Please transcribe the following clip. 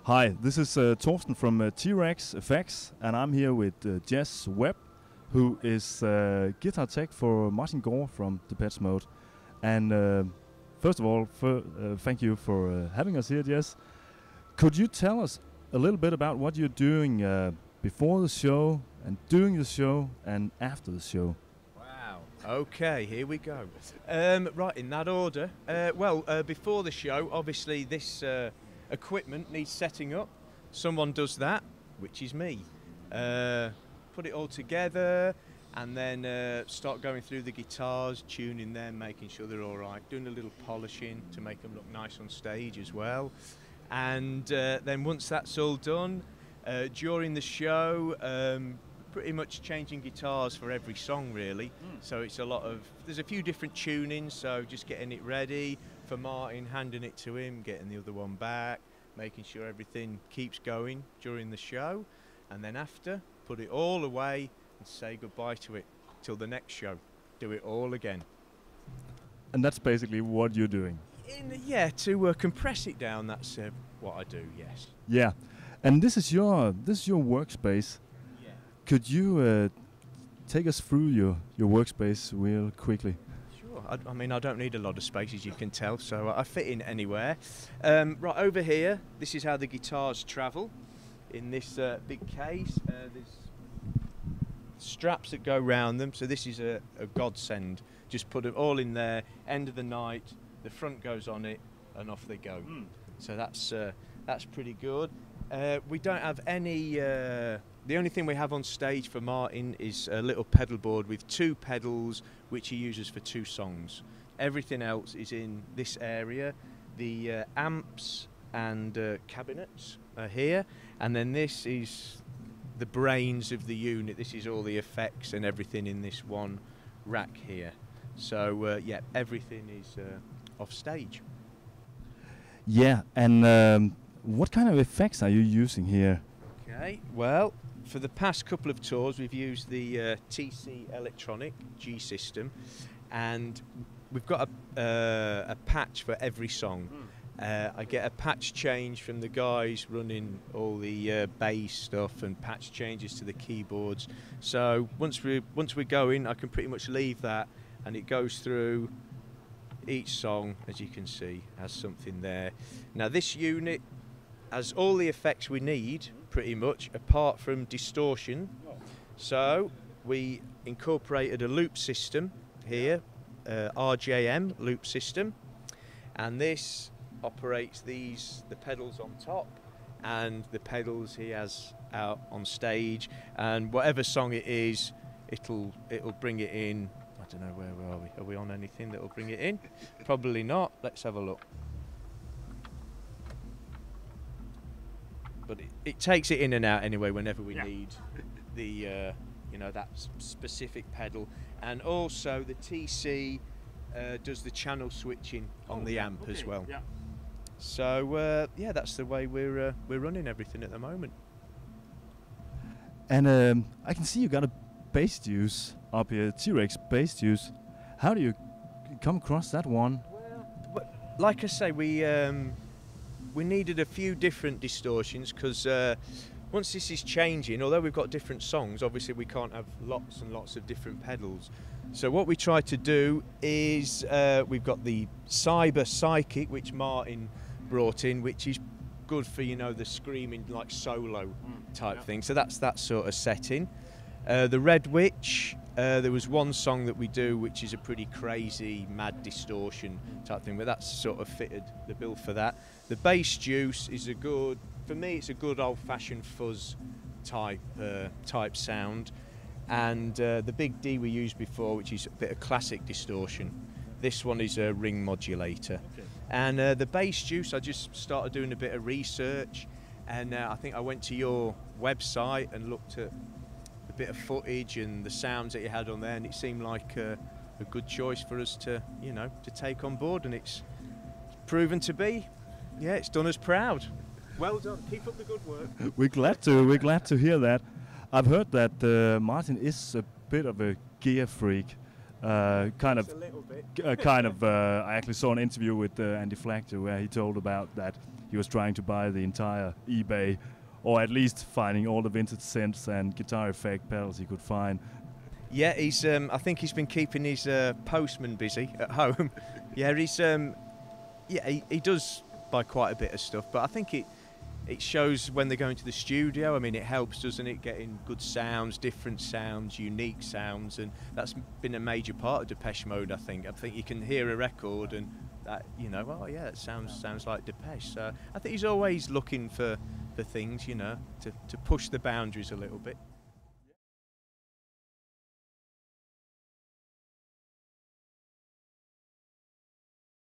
Hi, this is Torsten from T-Rex Effects, and I'm here with Jez Webb, who is guitar tech for Martin Gores from Depeche Mode. And first of all, thank you for having us here, Jez. Could you tell us a little bit about what you're doing before the show, and during the show, and after the show? Wow. Okay, here we go. Right, in that order. Before the show, obviously this equipment needs setting up. Someone does that, which is me. Put it all together and then start going through the guitars, tuning them, making sure they're all right, doing a little polishing to make them look nice on stage as well. And then once that's all done, during the show, pretty much changing guitars for every song really. So it's there's a few different tunings, so just getting it ready for Martin, handing it to him, getting the other one back, making sure everything keeps going during the show, and then after, put it all away and say goodbye to it till the next show. Do it all again. And that's basically what you're doing? To compress it down, that's what I do, yes. Yeah, and this is your workspace. Yeah. Could you take us through your workspace real quickly? Sure. I mean, I don't need a lot of space, as you can tell, so I fit in anywhere. Right over here, this is how the guitars travel in this big case. There's straps that go round them, so this is a godsend. Just put them all in there, end of the night, the front goes on it, and off they go. So that's pretty good. We don't have any. The only thing we have on stage for Martin is a little pedal board with 2 pedals, which he uses for 2 songs. Everything else is in this area. The amps and cabinets are here, and then this is the brains of the unit. This is all the effects and everything in this one rack here. So yeah, everything is off stage. Yeah, and what kind of effects are you using here? Okay, well, for the past couple of tours we've used the TC Electronic G system, and we've got a patch for every song. I get a patch change from the guys running all the bass stuff and patch changes to the keyboards. So once we're going, I can pretty much leave that, and it goes through each song, as you can see, has something there. Now this unit has all the effects we need, pretty much, apart from distortion. So we incorporated a loop system here, RJM loop system, and this operates the pedals on top and the pedals he has out on stage, and whatever song it is, it'll bring it in. I don't know, where are we? Are we on anything that'll bring it in? Probably not. Let's have a look. But it takes it in and out anyway whenever we need the that specific pedal. And also the TC does the channel switching on the amp as well. Yeah. So yeah, that's the way we're running everything at the moment. And I can see you got a bass juice up here, T-Rex bass juice. How do you come across that one? Well, like I say, we needed a few different distortions, because once this is changing, although we've got different songs, obviously we can't have lots and lots of different pedals. So what we try to do is we've got the Cyber Psychic, which Martin brought in, which is good for, the screaming like solo type thing. So that's that sort of setting. The Red Witch, there was one song that we do which is a pretty crazy mad distortion type thing, but that's sort of fitted the bill for that. The Bass Juice is for me it's a good old-fashioned fuzz type sound, and the Big D we used before, which is a bit of classic distortion. This one is a ring modulator. Okay. And the Bass Juice, I just started doing a bit of research, and I think I went to your website and looked at a bit of footage and the sounds that you had on there, and it seemed like a good choice for us to take on board, and it's proven to be. Yeah, it's done us proud. Well done. Keep up the good work. We're glad to hear that. I've heard that Martin is a bit of a gear freak. Kind of, Just a little bit. I actually saw an interview with Andy Flachter where he told about that he was trying to buy the entire eBay, or at least finding all the vintage synths and guitar effect pedals he could find. Yeah, he's. I think he's been keeping his postman busy at home. Yeah, he's. He does buy quite a bit of stuff, but I think it shows when they go into the studio. I mean, it helps, doesn't it, getting good sounds, different sounds, unique sounds, and that's been a major part of Depeche Mode, I think. I think you can hear a record and that, you know, oh yeah, it sounds like Depeche. So I think he's always looking for things, you know, to push the boundaries a little bit.